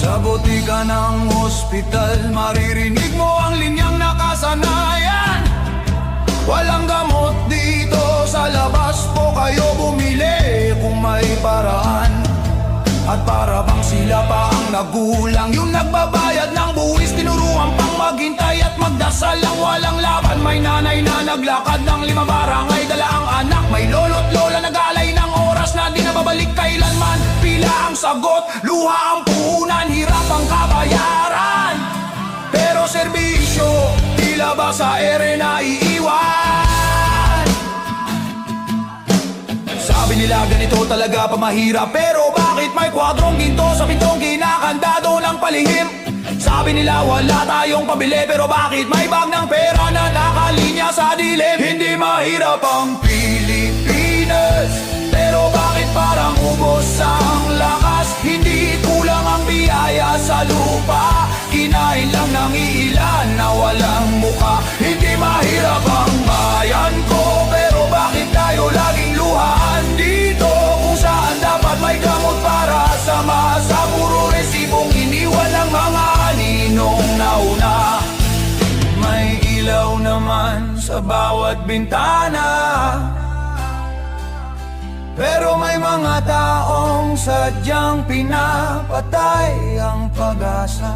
Sa botika ng ospital, maririnig mo ang linyang nakasanayan. Walang gamot dito, sa labas po kayo bumili kung may paraan. At para bang sila pa ang nagulang, yung nagbabayad ng buwis, tinuruan pang maghintay at magdasal lang walang laban. May nanay na naglakad ng 5 barangay, dala ang anak. May lolo't lola nagalay ng oras na di nababalik kailanman. Pila ang sagot, luha ang puhunan, hirap ang kabayaran. Pero serbisyo, tila ba sa ere na iiwan? Sabi nila ganito talaga pamahirap, pero bakit may kwadrong ginto sa pintong kinakandado ng palihim? Sabi nila wala tayong pabili, pero bakit may bag ng pera na nakalinya sa dilim? Hindi mahirap ang Pilipinas, pero bakit parang ubos ang lakas? Hindi kulang ang biyaya sa lupa, kinain lang ng iilan na walang muka. Hindi mahirap ang bayan ko, pero bakit tayo laging luhaan dito? Kung saan dapat may gamot para sa masa, puro resibong iniwan ng mga aninong nauna. May ilaw naman sa bawat bintana, pero may mga taong sadyang pinapatay ang pag-asa.